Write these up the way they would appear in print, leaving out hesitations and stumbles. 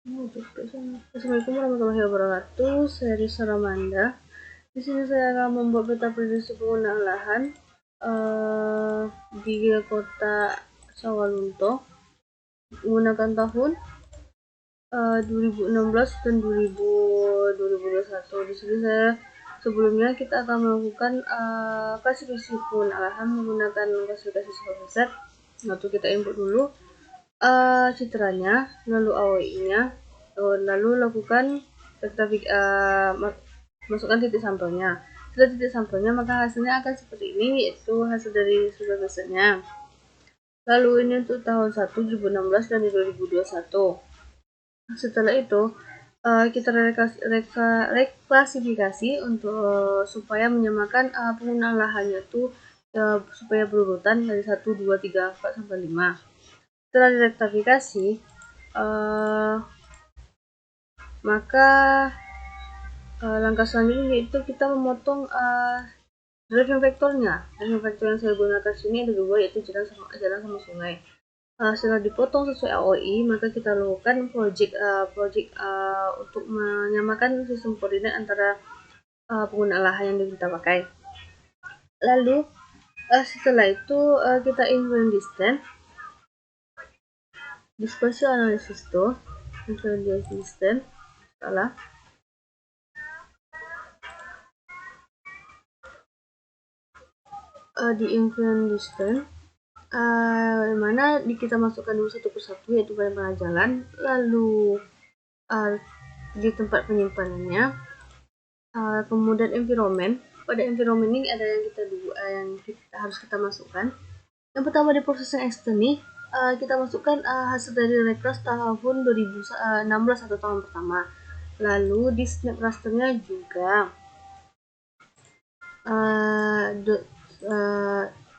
Assalamualaikum warahmatullahi wabarakatuh. Saya Risa Ramanda. Di sini saya akan membuat peta prediksi penggunaan lahan di kota Sawalunto menggunakan tahun 2016 dan 2021. Di sini sebelumnya kita akan melakukan klasifikasi penggunaan lahan menggunakan klasifikasi skala besar. Lalu kita input dulu citranya, lalu AOI-nya, lalu lakukan masukkan titik sampelnya. Setelah titik sampelnya, maka hasilnya akan seperti ini, yaitu hasil dari skala besarnya. Lalu ini untuk tahun 2016 dan 2021. Setelah itu kita reklasifikasi untuk supaya menyamakan penggunaan lahannya itu supaya berurutan dari 1, 2, 3, 4 sampai 5. Setelah direktifikasi maka langkah selanjutnya yaitu kita memotong driving vektornya. Driving vektor yang saya gunakan sini ada dua, yaitu jalan sama sungai. Setelah dipotong sesuai AOI, maka kita lakukan project untuk menyamakan sistem koordinat antara penggunaan lahan yang kita pakai. Lalu setelah itu kita include distance, dispersion analysis tuh, include distance, salah. Di include distance, mana kita masukkan dulu satu persatu, yaitu pada mana jalan, lalu di tempat penyimpanannya, kemudian environment. Pada environment ini ada yang kita harus kita masukkan. Yang pertama di processing extern nih, kita masukkan hasil dari reklas tahun 2016 atau tahun pertama. Lalu di snap rasternya juga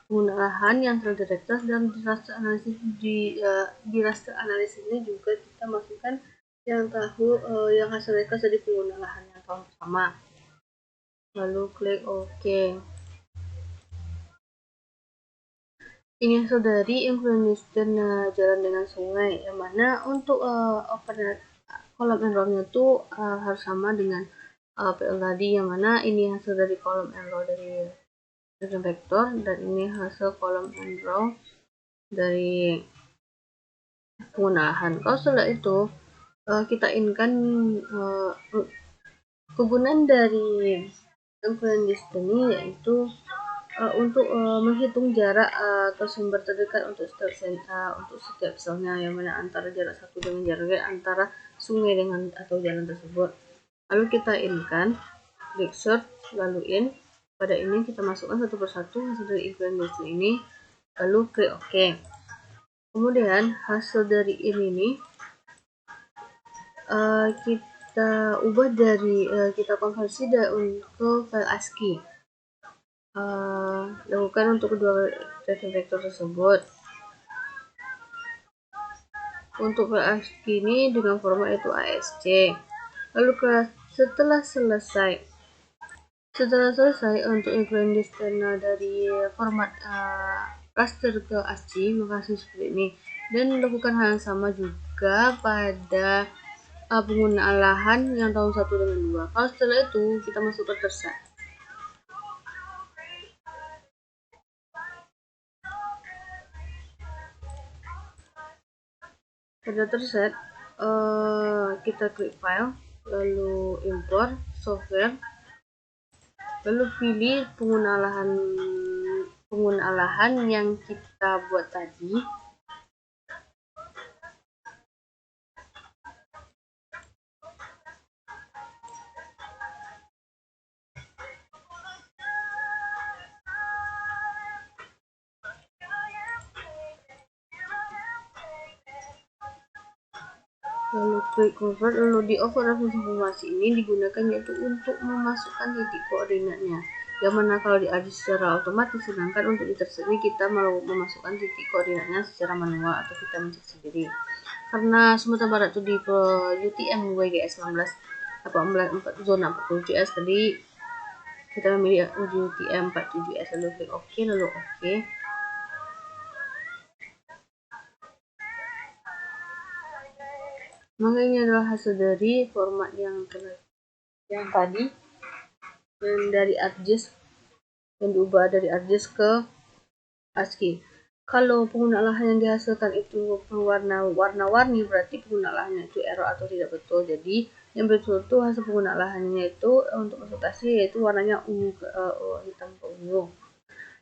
penggunaan lahan yang telah direktas, dan di raster analisis di raster analisis ini juga kita masukkan yang yang hasil reklas dari penggunaan lahan yang tahun pertama. Lalu klik OK. Ini hasil dari influence dan jalan dengan sungai, yang mana untuk kolom and row-nya itu harus sama dengan PL tadi, yang mana ini hasil dari kolom and row dari vektor, dan ini hasil kolom and row dari penggunaan. Kalau setelah itu kita inkan kegunaan dari influence distance ini, yaitu untuk menghitung jarak ke sumber terdekat untuk setiap selnya, yang mana antara jarak satu dengan jarak antara sungai dengan atau jalan tersebut. Lalu kita inkan, klik search, lalu in. Pada ini kita masukkan satu persatu hasil dari influence ini, lalu klik OK. Kemudian hasil dari ini kita ubah dari kita konversi ke file ASCII. Lakukan untuk kedua driving vektor tersebut. Untuk file ASCII ini dengan format itu ASC. Lalu setelah selesai untuk include distance dari format raster ke ASCII, maka hasil seperti ini. Dan lakukan hal yang sama juga pada penggunaan lahan yang tahun 1 dengan 2. Kalau setelah itu kita masuk ke terset. Pada terset kita klik file, lalu import software, lalu pilih penggunaan lahan yang kita buat tadi. Lalu klik convert, lalu di override fungsi informasi ini digunakan yaitu untuk memasukkan titik koordinatnya, yang mana kalau diadu secara otomatis, sedangkan untuk di terset ini kita mau memasukkan titik koordinatnya secara manual atau kita mencet sendiri. Karena Sumatera Barat itu di UTM WGS 18 zona 47S, tadi kita memilih UTM 47S, lalu klik OK, lalu OK. Maka ini adalah hasil dari format yang tadi, yang dari ArcGIS, yang diubah dari ArcGIS ke ASCII. Kalau penggunaan lahan yang dihasilkan itu warna-warni, berarti penggunaan lahannya itu error atau tidak betul. Jadi yang betul itu hasil penggunaan lahannya itu untuk masuk ASCII yaitu warnanya ungu, hitam ke ungu.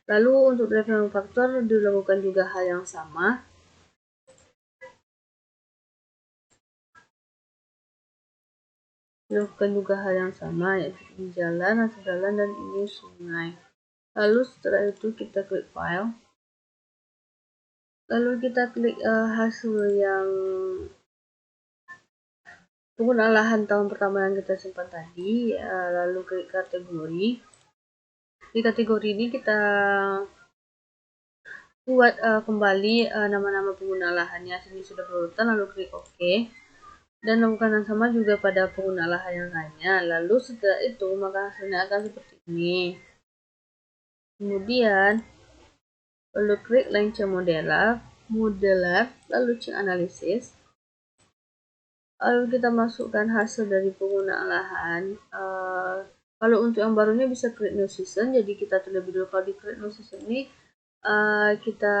Lalu untuk driver faktor dilakukan juga hal yang sama. Yaitu di jalan, hasil jalan, dan ini sungai. Lalu setelah itu kita klik file. Lalu kita klik hasil yang penggunaan lahan tahun pertama yang kita simpan tadi, lalu klik kategori. Di kategori ini kita buat kembali nama-nama pengguna lahannya. Sini sudah berurutan, lalu klik OK. Dan lakukan yang sama juga pada pengguna lahan yang lainnya. Lalu setelah itu maka hasilnya akan seperti ini. Kemudian lalu klik Launcher Modeler, lalu Change Analysis. Lalu kita masukkan hasil dari penggunaan lahan. Kalau untuk yang barunya bisa create new season, jadi kita terlebih dulu kalau di create new season ini kita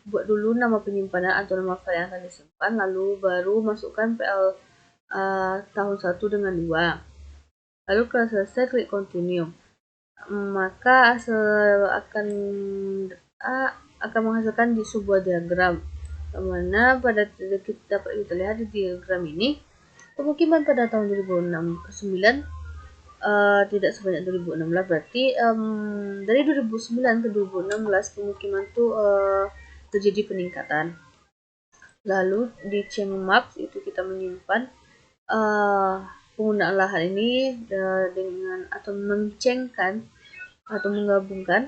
buat dulu nama penyimpanan atau nama file yang akan disimpan, lalu baru masukkan PL tahun 1 dengan 2. Lalu kalau selesai klik continue. Maka hasil akan menghasilkan di sebuah diagram, mana pada kita lihat di diagram ini pemukiman pada tahun 2009 tidak sebanyak 2016, berarti dari 2009 ke 2016 pemukiman itu terjadi peningkatan. Lalu di change maps itu kita menyimpan penggunaan lahan ini dengan atau mencengkan atau menggabungkan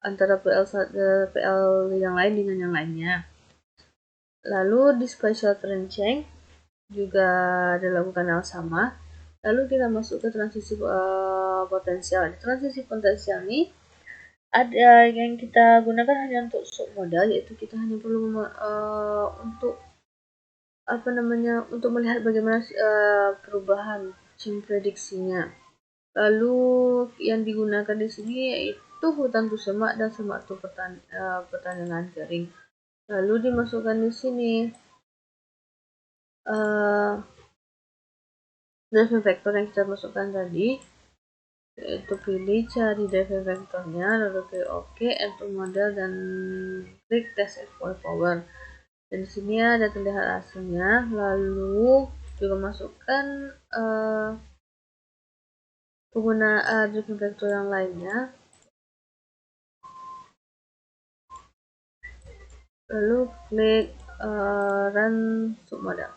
antara PL yang lain dengan yang lainnya. Lalu di special trend change juga dilakukan hal sama. Lalu kita masuk ke transisi potensial. Di transisi potensial ini ada yang kita gunakan hanya untuk submodel, yaitu kita hanya perlu untuk untuk melihat bagaimana perubahan change prediksinya. Lalu yang digunakan di sini yaitu hutan tu semak dan semak tu pertanian kering. Lalu dimasukkan di sini driver vector yang kita masukkan tadi, yaitu pilih cari driver vektornya, lalu klik OK, add to model, dan klik test export power. Dan di sini ada terlihat hasilnya. Lalu juga masukkan penggunaan driver vector yang lainnya. Lalu klik run submodel.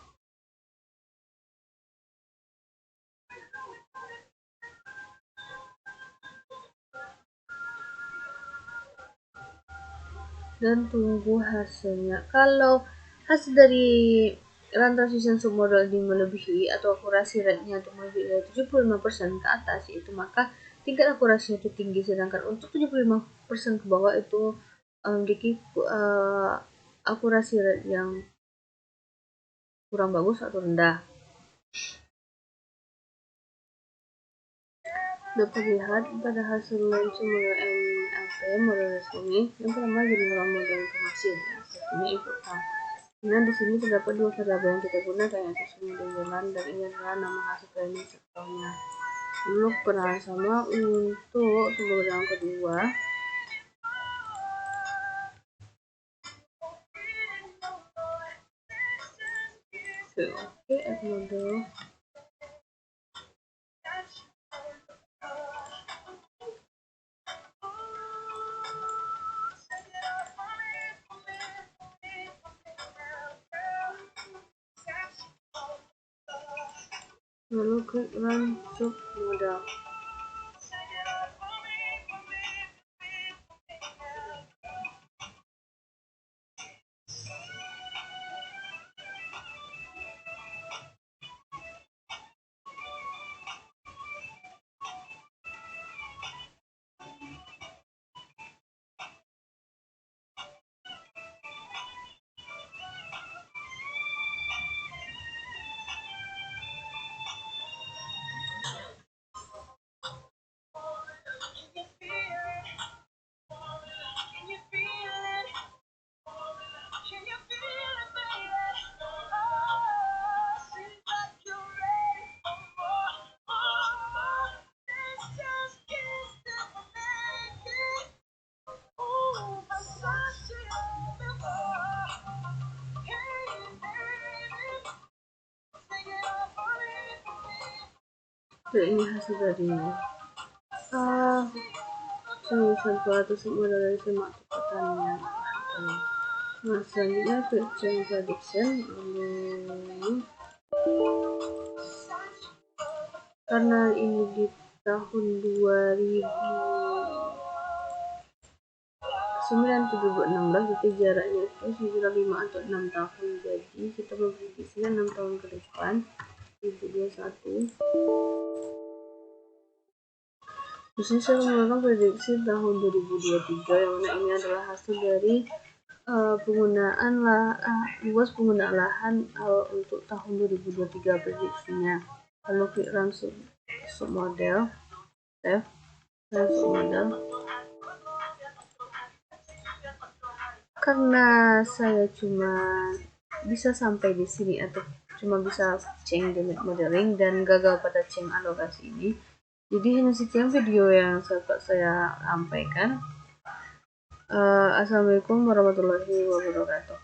Dan tunggu hasilnya. Kalau hasil dari run transition submodel ini melebihi atau akurasi rate-nya itu melebihi dari 75% ke atas, itu maka tingkat akurasinya itu tinggi, sedangkan untuk 75% ke bawah itu memiliki akurasi rate yang kurang bagus atau rendah. Dapat lihat pada hasil launch model MLP model resmi yang pertama general model informasi, satunya input file. Nah, di sini terdapat dua variabel yang kita gunakan, yaitu sungai dan jalan, dan ini adalah nama hasil training sektornya. Lalu peran sama untuk sumber yang kedua. Oke, add model. Lalu klik run submodel. Oke, ini hasil dari satu atau semua dari semak kekuatannya. Nah, selanjutnya quick chain prediction. Karena ini di tahun 2009-2016, jadi jaraknya itu sekitar 5 atau 6 tahun. Jadi kita memprediksikan 6 tahun ke depan 2021. Di sini saya menggunakan prediksi tahun 2023, yang mana ini adalah hasil dari luas penggunaan lahan untuk tahun 2023 prediksinya. Lalu klik run submodel, save run submodel. Karena saya cuma bisa sampai di sini atau cuma bisa chain limit modeling dan gagal pada chain alokasi ini, jadi hanya sekian video yang dapat saya sampaikan. Assalamualaikum warahmatullahi wabarakatuh.